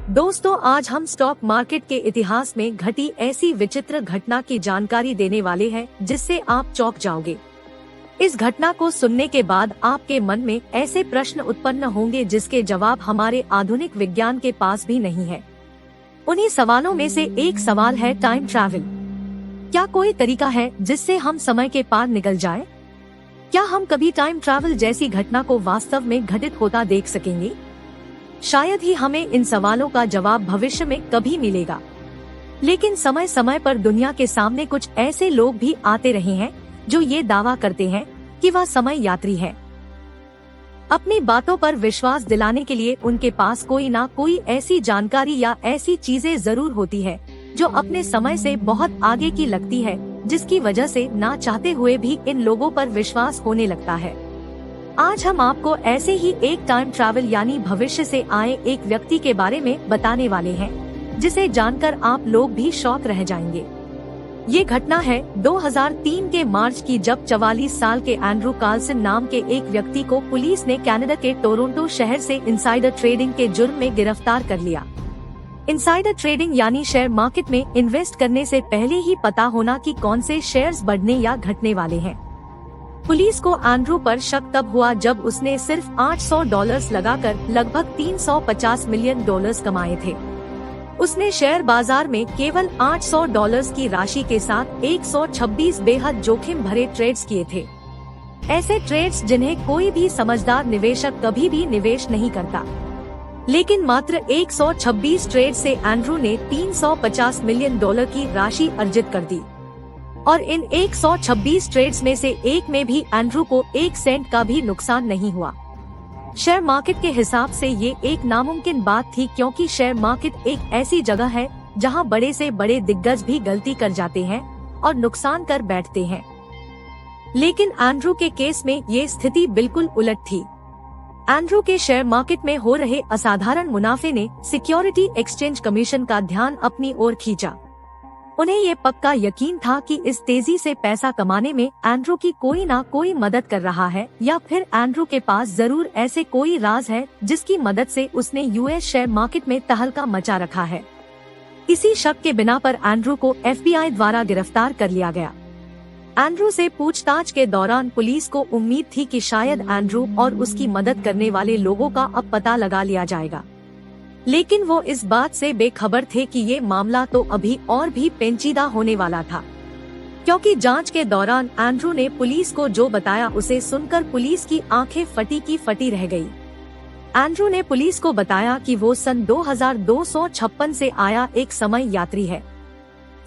दोस्तों, आज हम स्टॉक मार्केट के इतिहास में घटी ऐसी विचित्र घटना की जानकारी देने वाले हैं जिससे आप चौंक जाओगे। इस घटना को सुनने के बाद आपके मन में ऐसे प्रश्न उत्पन्न होंगे जिसके जवाब हमारे आधुनिक विज्ञान के पास भी नहीं है। उन्हीं सवालों में से एक सवाल है टाइम ट्रैवल। क्या कोई तरीका है जिससे हम समय के पार निकल जाएं? क्या हम कभी टाइम ट्रैवल जैसी घटना को वास्तव में घटित होता देख सकेंगे? शायद ही हमें इन सवालों का जवाब भविष्य में कभी मिलेगा, लेकिन समय समय पर दुनिया के सामने कुछ ऐसे लोग भी आते रहे हैं जो ये दावा करते हैं कि वह समय यात्री है। अपनी बातों पर विश्वास दिलाने के लिए उनके पास कोई ना कोई ऐसी जानकारी या ऐसी चीजें जरूर होती है जो अपने समय से बहुत आगे की लगती है, जिसकी वजह से ना चाहते हुए भी इन लोगों पर विश्वास होने लगता है। आज हम आपको ऐसे ही एक टाइम ट्रैवल यानी भविष्य से आए एक व्यक्ति के बारे में बताने वाले हैं, जिसे जानकर आप लोग भी शॉक रह जाएंगे। ये घटना है 2003 के मार्च की, जब 44 साल के एंड्रू कार्लसन नाम के एक व्यक्ति को पुलिस ने कनाडा के टोरंटो शहर से इनसाइडर ट्रेडिंग के जुर्म में गिरफ्तार कर लिया। इनसाइडर ट्रेडिंग यानी शेयर मार्केट में इन्वेस्ट करने से पहले ही पता होना कि कौन से शेयर्स बढ़ने या घटने वाले हैं। पुलिस को एंड्रू पर शक तब हुआ जब उसने सिर्फ $800 लगाकर लगभग $350 मिलियन कमाए थे। उसने शेयर बाजार में केवल $800 की राशि के साथ 126 बेहद जोखिम भरे ट्रेड्स किए थे। ऐसे ट्रेड्स जिन्हें कोई भी समझदार निवेशक कभी भी निवेश नहीं करता। लेकिन मात्र 126 ट्रेड से एंड्रू ने $350 मिलियन की राशि अर्जित कर दी, और इन 126 ट्रेड्स में से एक में भी एंड्रू को 1 सेंट का भी नुकसान नहीं हुआ। शेयर मार्केट के हिसाब से ये एक नामुमकिन बात थी, क्योंकि शेयर मार्केट एक ऐसी जगह है जहां बड़े से बड़े दिग्गज भी गलती कर जाते हैं और नुकसान कर बैठते हैं। लेकिन एंड्रू के केस में ये स्थिति बिल्कुल उलट थी। एंड्रू के शेयर मार्केट में हो रहे असाधारण मुनाफे ने सिक्योरिटी एक्सचेंज कमीशन का ध्यान अपनी ओर खींचा। उन्हें ये पक्का यकीन था कि इस तेजी से पैसा कमाने में एंड्रू की कोई ना कोई मदद कर रहा है, या फिर एंड्रू के पास जरूर ऐसे कोई राज है जिसकी मदद से उसने यूएस शेयर मार्केट में तहलका मचा रखा है। इसी शक के बिना पर एंड्रू को FBI द्वारा गिरफ्तार कर लिया गया। एंड्रू से पूछताछ के दौरान पुलिस को उम्मीद थी कि शायद एंड्रू और उसकी मदद करने वाले लोगों का अब पता लगा लिया जाएगा, लेकिन वो इस बात से बेखबर थे कि ये मामला तो अभी और भी पेचीदा होने वाला था, क्योंकि जांच के दौरान एंड्रू ने पुलिस को जो बताया उसे सुनकर पुलिस की आंखें फटी की फटी रह गई। एंड्रू ने पुलिस को बताया कि वो सन 2256 से आया एक समय यात्री है।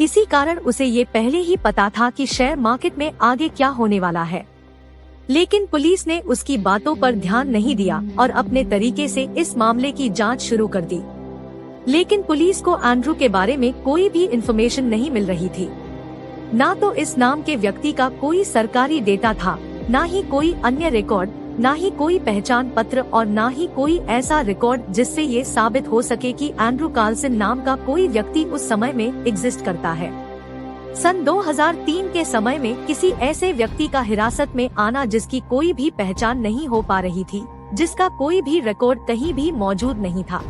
इसी कारण उसे ये पहले ही पता था कि शेयर मार्केट में आगे क्या होने वाला है। लेकिन पुलिस ने उसकी बातों पर ध्यान नहीं दिया और अपने तरीके से इस मामले की जांच शुरू कर दी। लेकिन पुलिस को एंड्रू के बारे में कोई भी इंफॉर्मेशन नहीं मिल रही थी। ना तो इस नाम के व्यक्ति का कोई सरकारी डेटा था, ना ही कोई अन्य रिकॉर्ड, ना ही कोई पहचान पत्र, और ना ही कोई ऐसा रिकॉर्ड जिससे ये साबित हो सके कि एंड्रू कार्लसन नाम का कोई व्यक्ति उस समय में एग्जिस्ट करता है। सन 2003 के समय में किसी ऐसे व्यक्ति का हिरासत में आना जिसकी कोई भी पहचान नहीं हो पा रही थी, जिसका कोई भी रिकॉर्ड कहीं भी मौजूद नहीं था,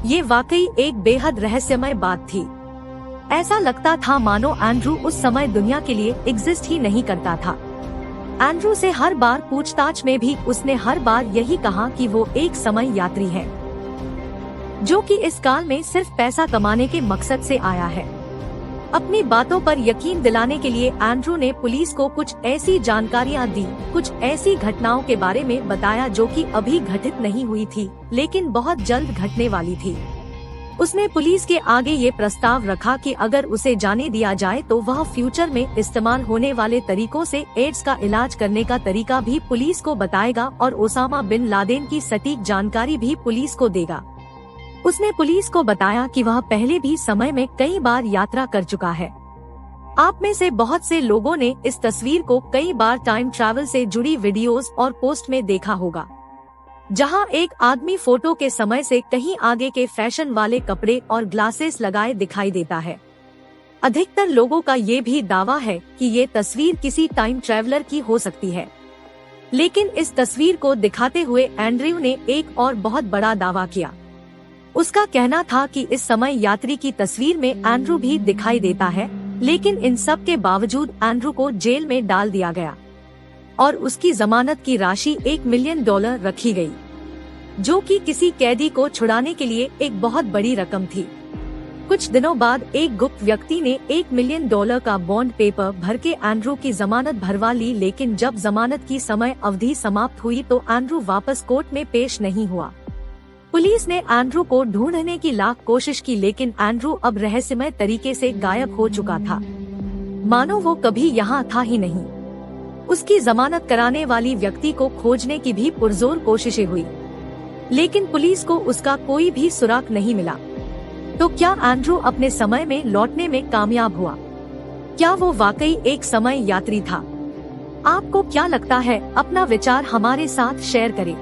ये वाकई एक बेहद रहस्यमय बात थी। ऐसा लगता था मानो एंड्रू उस समय दुनिया के लिए एग्जिस्ट ही नहीं करता था। एंड्रू से हर बार पूछताछ में भी उसने हर बार यही कहा कि वो एक समय यात्री है, जो कि इस काल में सिर्फ पैसा कमाने के मकसद से आया है। अपनी बातों पर यकीन दिलाने के लिए एंड्रू ने पुलिस को कुछ ऐसी जानकारियां दी, कुछ ऐसी घटनाओं के बारे में बताया जो कि अभी घटित नहीं हुई थी, लेकिन बहुत जल्द घटने वाली थी। उसने पुलिस के आगे ये प्रस्ताव रखा कि अगर उसे जाने दिया जाए तो वह फ्यूचर में इस्तेमाल होने वाले तरीकों से एड्स का इलाज करने का तरीका भी पुलिस को बताएगा और ओसामा बिन लादेन की सटीक जानकारी भी पुलिस को देगा। उसने पुलिस को बताया कि वह पहले भी समय में कई बार यात्रा कर चुका है। आप में से बहुत से लोगों ने इस तस्वीर को कई बार टाइम ट्रैवल से जुड़ी वीडियोस और पोस्ट में देखा होगा, जहां एक आदमी फोटो के समय से कहीं आगे के फैशन वाले कपड़े और ग्लासेस लगाए दिखाई देता है। अधिकतर लोगों का ये भी दावा है कि ये तस्वीर किसी टाइम ट्रैवलर की हो सकती है, लेकिन इस तस्वीर को दिखाते हुए एंड्रयू ने एक और बहुत बड़ा दावा किया। उसका कहना था कि इस समय यात्री की तस्वीर में एंड्रू भी दिखाई देता है, लेकिन इन सब के बावजूद एंड्रू को जेल में डाल दिया गया और उसकी जमानत की राशि $1 मिलियन रखी गई, जो कि किसी कैदी को छुड़ाने के लिए एक बहुत बड़ी रकम थी। कुछ दिनों बाद एक गुप्त व्यक्ति ने $1 मिलियन का बॉन्ड पेपर भर के एंड्रू की जमानत भरवा ली, लेकिन जब जमानत की समय अवधि समाप्त हुई तो एंड्रू वापस कोर्ट में पेश नहीं हुआ। पुलिस ने एंड्रू को ढूंढने की लाख कोशिश की, लेकिन एंड्रू अब रहस्यमय तरीके से गायब हो चुका था, मानो वो कभी यहाँ था ही नहीं। उसकी जमानत कराने वाली व्यक्ति को खोजने की भी पुरजोर कोशिशें हुई, लेकिन पुलिस को उसका कोई भी सुराग नहीं मिला। तो क्या एंड्रू अपने समय में लौटने में कामयाब हुआ? क्या वो वाकई एक समय यात्री था? आपको क्या लगता है? अपना विचार हमारे साथ शेयर करें।